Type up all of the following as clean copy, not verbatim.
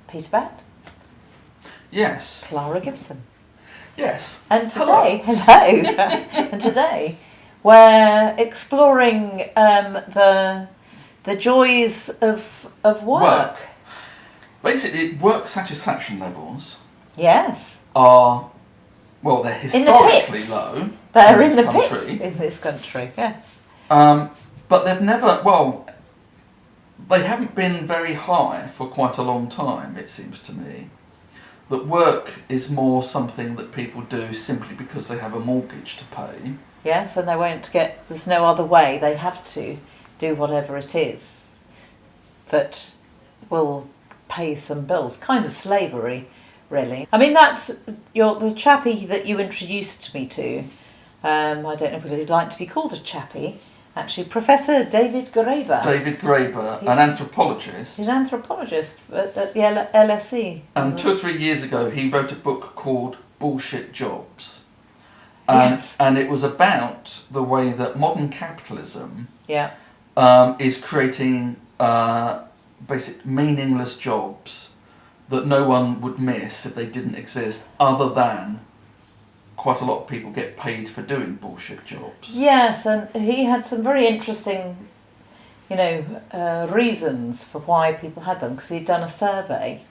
Peter Batt. Yes. Clara Gibson. Yes. And today, hello. And today, we're exploring the joys of work. Basically, work satisfaction levels Yes. are, well, they're historically low. They're in the pits in this country, yes. But they've never, they haven't been very high for quite a long time, it seems to me. That work is more something that people do simply because they have a mortgage to pay. Yes, and there's no other way. They have to do whatever it is that will pay some bills. Kind of slavery, really. I mean, that's the chappie that you introduced me to. I don't know whether he'd like to be called a chappie. Actually, Professor David Graeber. David Graeber, an anthropologist. He's an anthropologist at the LSE. And 2 or 3 years ago, he wrote a book called Bullshit Jobs. Yes. And it was about the way that modern capitalism is creating basic meaningless jobs that no one would miss if they didn't exist, other than quite a lot of people get paid for doing bullshit jobs. Yes, and he had some very interesting, reasons for why people had them, because he'd done a survey.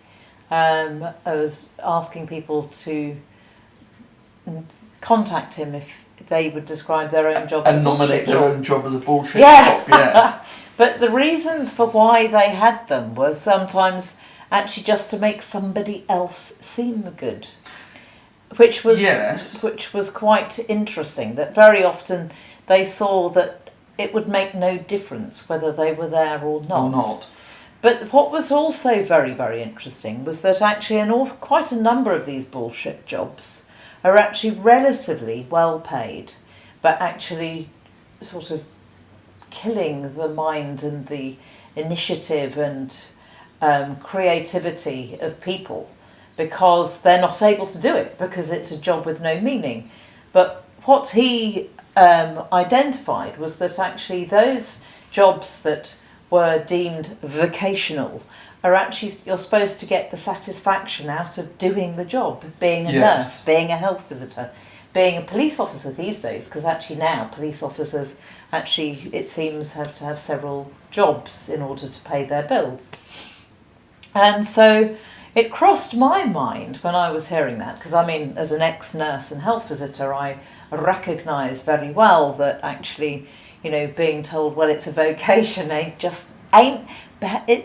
I was asking people to contact him if they would describe their own job and as a nominate their job. own job as a bullshit job, yes. But the reasons for why they had them were sometimes actually just to make somebody else seem good. Which was quite interesting, that very often they saw that it would make no difference whether they were there or not. But what was also very, very interesting was that actually quite a number of these bullshit jobs are actually relatively well paid, but actually sort of killing the mind and the initiative and creativity of people, because they're not able to do it, because it's a job with no meaning. But what he identified was that actually those jobs that were deemed vocational are actually, you're supposed to get the satisfaction out of doing the job, being a nurse, being a health visitor, being a police officer these days, because actually now police officers actually, it seems, have to have several jobs in order to pay their bills. And so it crossed my mind when I was hearing that, because I mean, as an ex-nurse and health visitor, I recognise very well that actually, being told, well, it's a vocation,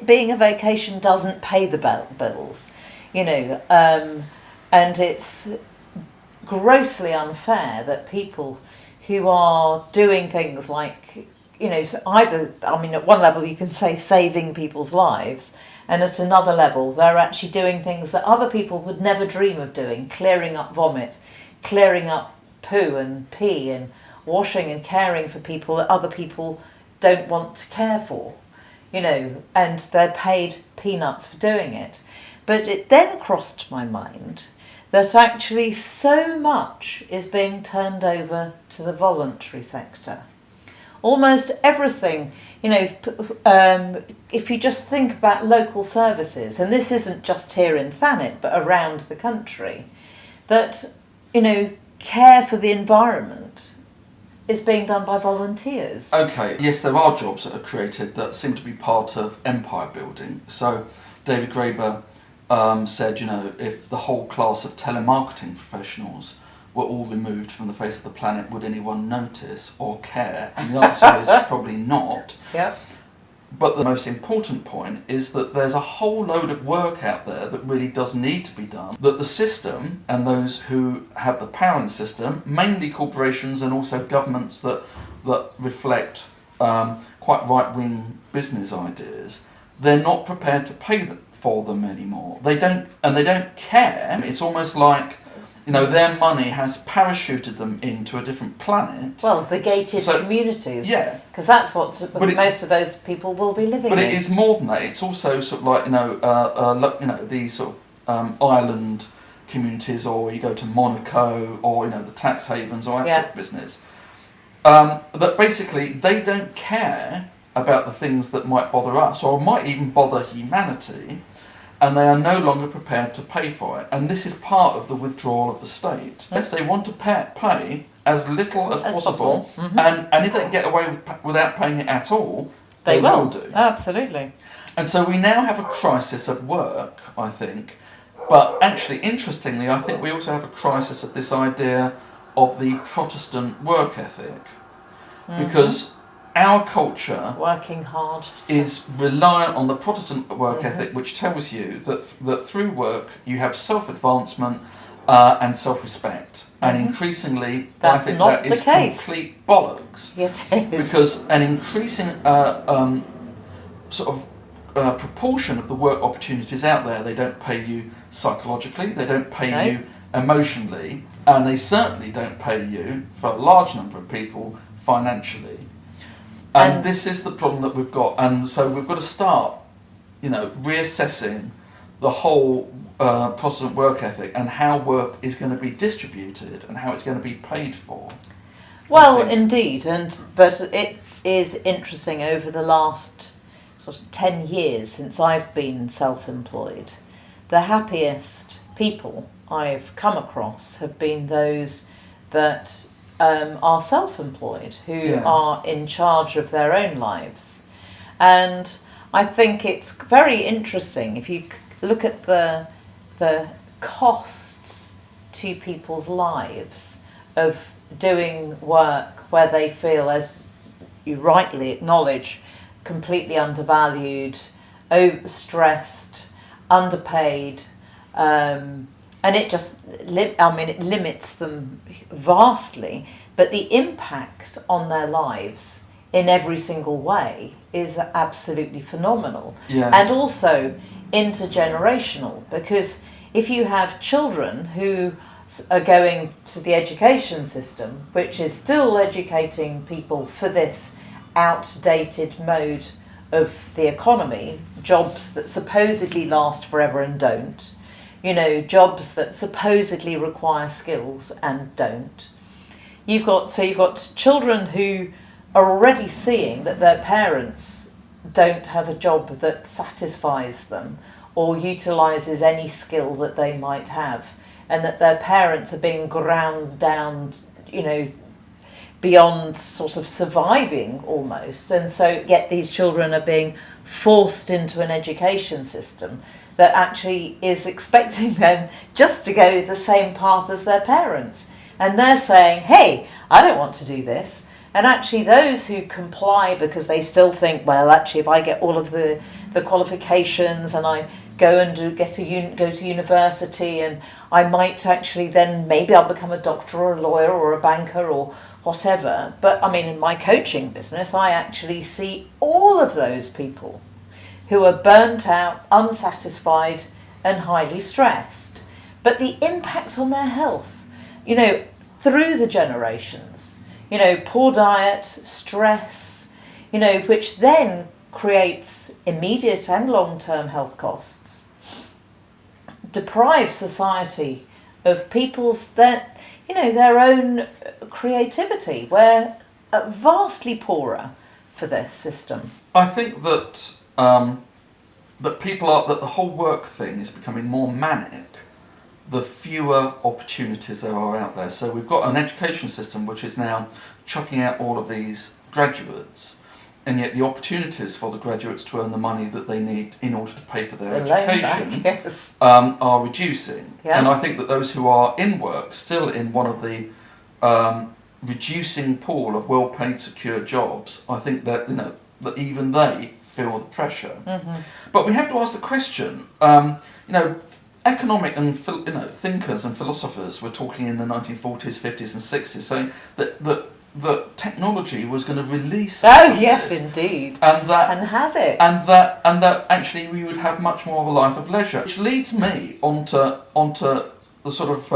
being a vocation doesn't pay the bills, and it's grossly unfair that people who are doing things like, either, at one level you can say saving people's lives, and at another level they're actually doing things that other people would never dream of doing, clearing up vomit, clearing up poo and pee, and washing and caring for people that other people don't want to care for, and they're paid peanuts for doing it. But it then crossed my mind that actually so much is being turned over to the voluntary sector. Almost everything, if you just think about local services, and this isn't just here in Thanet, but around the country, that, care for the environment is being done by volunteers. Okay, yes, there are jobs that are created that seem to be part of empire building. So David Graeber said, if the whole class of telemarketing professionals were all removed from the face of the planet, would anyone notice or care? And the answer is probably not. Yep. But the most important point is that there's a whole load of work out there that really does need to be done, that the system and those who have the power in the system, mainly corporations and also governments that reflect quite right-wing business ideas, they're not prepared to pay for them anymore. They don't care. It's almost like, their money has parachuted them into a different planet. Well, the gated communities. Yeah. Because that's what most of those people will be living in. But it is more than that. It's also sort of like, these sort of island communities, or you go to Monaco, or, the tax havens, or that sort of business. That basically they don't care about the things that might bother us, or might even bother humanity. and they are no longer prepared to pay for it. And this is part of the withdrawal of the state. Yes, they want to pay as little as possible, Mm-hmm. and if they can get away without paying it at all, they will do. Absolutely. And so we now have a crisis of work, I think, but actually, interestingly, I think we also have a crisis of this idea of the Protestant work ethic, because our culture working hard is reliant on the Protestant work ethic, which tells you that through work you have self-advancement and self-respect, and increasingly I think that is complete bollocks. It is. Because an increasing proportion of the work opportunities out there, they don't pay you psychologically, they don't pay you emotionally, and they certainly don't pay you, for a large number of people, financially. And this is the problem that we've got, and so we've got to start, reassessing the whole Protestant work ethic and how work is going to be distributed and how it's going to be paid for. Well, indeed, but it is interesting over the last sort of 10 years since I've been self-employed. The happiest people I've come across have been those that are self-employed, who are in charge of their own lives. And I think it's very interesting if you look at the costs to people's lives of doing work where they feel, as you rightly acknowledge, completely undervalued, overstressed, underpaid, and it just, it limits them vastly, but the impact on their lives in every single way is absolutely phenomenal. Yes. And also intergenerational, because if you have children who are going to the education system, which is still educating people for this outdated mode of the economy, jobs that supposedly last forever and don't, jobs that supposedly require skills and don't. You've got children who are already seeing that their parents don't have a job that satisfies them or utilises any skill that they might have, and that their parents are being ground down, beyond sort of surviving almost. And so yet these children are being forced into an education system that actually is expecting them just to go the same path as their parents. And they're saying, hey, I don't want to do this. And actually those who comply because they still think, well, actually, if I get all of the qualifications and I go and go to university, and I might actually then maybe I'll become a doctor or a lawyer or a banker or whatever. But in my coaching business, I actually see all of those people who are burnt out, unsatisfied and highly stressed. But the impact on their health, through the generations, poor diet, stress, which then creates immediate and long-term health costs, deprive society of their own creativity. We're vastly poorer for this system. I think that that the whole work thing is becoming more manic the fewer opportunities there are out there. So we've got an education system which is now chucking out all of these graduates, and yet the opportunities for the graduates to earn the money that they need in order to pay for their education are reducing. Yeah. And I think that those who are in work, still in one of the reducing pool of well-paid, secure jobs, I think that that even they feel the pressure. Mm-hmm. But we have to ask the question. Economic and thinkers and philosophers were talking in the 1940s, 50s, and 60s, saying that technology was going to release. Oh yes, indeed, and has it, and that actually we would have much more of a life of leisure, which leads me onto the sort of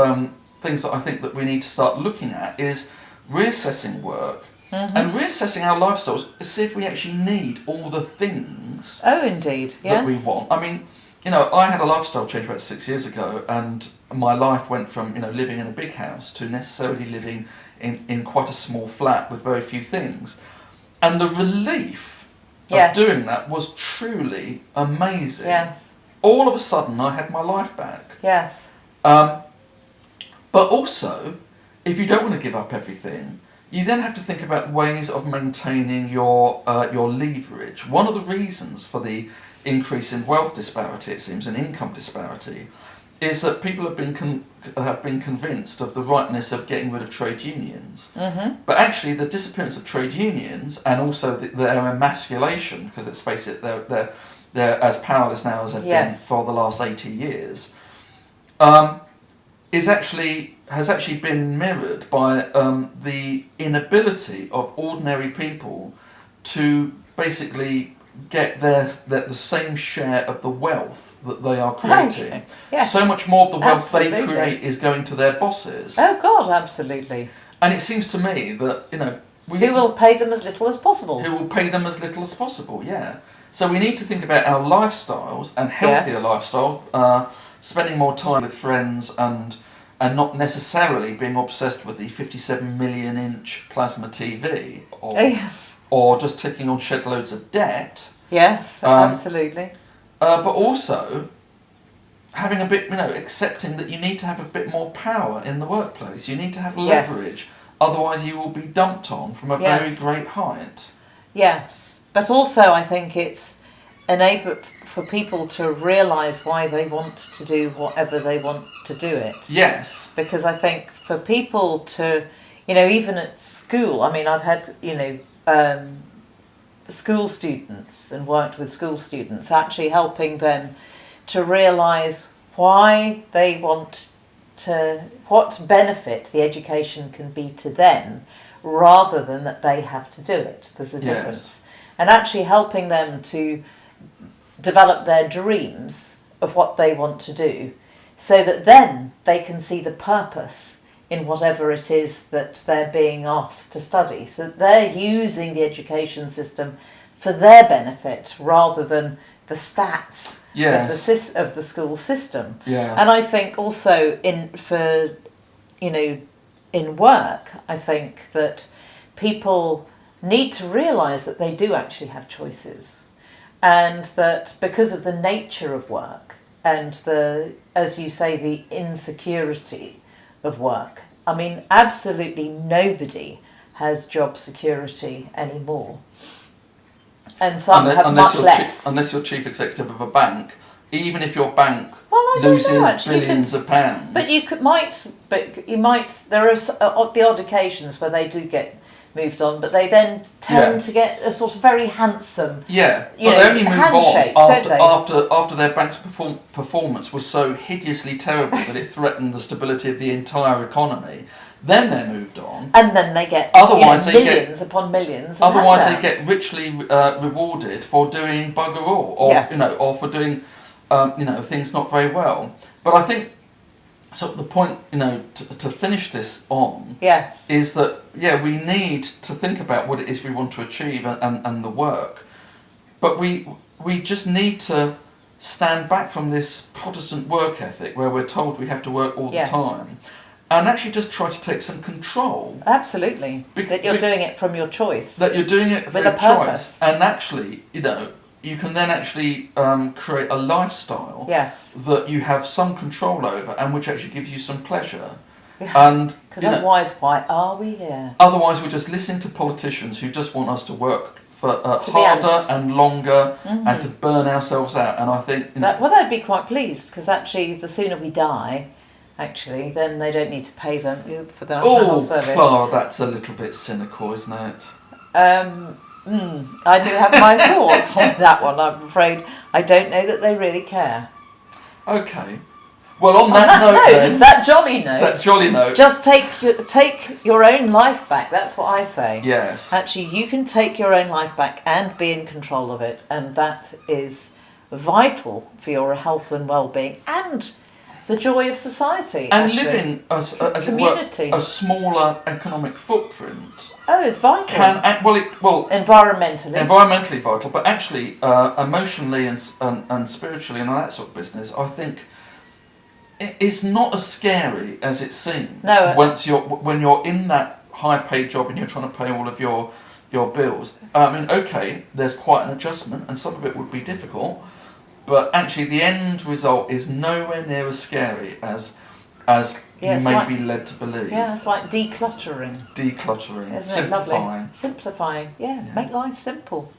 things that I think that we need to start looking at is reassessing work. Mm-hmm. And reassessing our lifestyles to see if we actually need all the things. Oh, indeed, yes. That we want. I had a lifestyle change about 6 years ago, and my life went from living in a big house to necessarily living in quite a small flat with very few things, and the relief of doing that was truly amazing. Yes. all of a sudden I had my life back. Yes. But also, if you don't want to give up everything, you then have to think about ways of maintaining your leverage. One of the reasons for the increase in wealth disparity, it seems, and income disparity, is that people have been convinced of the rightness of getting rid of trade unions. Mm-hmm. But actually, the disappearance of trade unions and also their emasculation, because let's face it, they're as powerless now as they've been for the last 80 years, has actually been mirrored by the inability of ordinary people to basically get the same share of the wealth that they are creating. Okay. Yes. So much more of the wealth Absolutely. they create is going to their bosses. Oh God, absolutely. And it seems to me that, you know, who will pay them as little as possible. Who will pay them as little as possible, yeah. So we need to think about our lifestyles and healthier lifestyle, spending more time with friends and not necessarily being obsessed with the 57 million inch plasma TV or just taking on shed loads of debt. Yes, absolutely. But also having a bit, you know, accepting that you need to have a bit more power in the workplace. You need to have leverage. Otherwise you will be dumped on from a very great height. Yes. But also I think it's enable for people to realise why they want to do whatever they want to do it. Yes. Because I think for people to, you know, even at school, I mean, I've had, you know, school students and worked with school students, actually helping them to realise why they want to, what benefit the education can be to them rather than that they have to do it. There's a difference. And actually helping them to develop their dreams of what they want to do so that then they can see the purpose in whatever it is that they're being asked to study. So that they're using the education system for their benefit rather than the stats of the school system. Yes. And I think also in work, I think that people need to realise that they do actually have choices, and that because of the nature of work and the, as you say, the insecurity of work, I mean, absolutely nobody has job security anymore, and some have much less. Unless you're chief executive of a bank, even if your bank loses billions of pounds. But you might. There are the odd occasions where they do get moved on, but they then tend to get a sort of very handsome but they only move handshake, on after their bank's performance was so hideously terrible that it threatened the stability of the entire economy. Then they're moved on, and then they get millions upon millions. Otherwise, they get richly rewarded for doing bugger all, or for doing things not very well. But I think. So the point, to finish this on, is that we need to think about what it is we want to achieve and the work, but we just need to stand back from this Protestant work ethic where we're told we have to work all the time, and actually just try to take some control. Absolutely, that you're doing it from your choice. That you're doing it with a purpose, and actually, you can then actually create a lifestyle that you have some control over and which actually gives you some pleasure. Yes, because otherwise, why are we here? Otherwise, we're just listening to politicians who just want us to work for harder and longer and to burn ourselves out. And I think... they'd be quite pleased, because actually the sooner we die, then they don't need to pay them for the national service. Clara, that's a little bit cynical, isn't it? I do have my thoughts on that one, I'm afraid. I don't know that they really care. Okay. Well, on that note, that jolly note, just take your own life back. That's what I say. Yes. Actually, you can take your own life back and be in control of it, and that is vital for your health and well-being and the joy of society. And living as community. A smaller economic footprint. Oh, it's vital. Environmentally vital, but actually emotionally and spiritually and all that sort of business, I think it's not as scary as it seems. No. When you're in that high-paid job and you're trying to pay all of your bills. I mean, there's quite an adjustment, and some of it would be difficult. But actually, the end result is nowhere near as scary as Yeah, you it's may like- be led to believe. Yeah, it's like decluttering. Decluttering, Isn't it lovely? simplifying. Simplifying, yeah, Yeah. make life simple.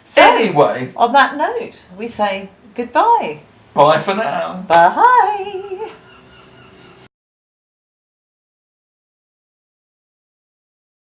So, Anyway, on that note, we say goodbye. bye for now. Bye.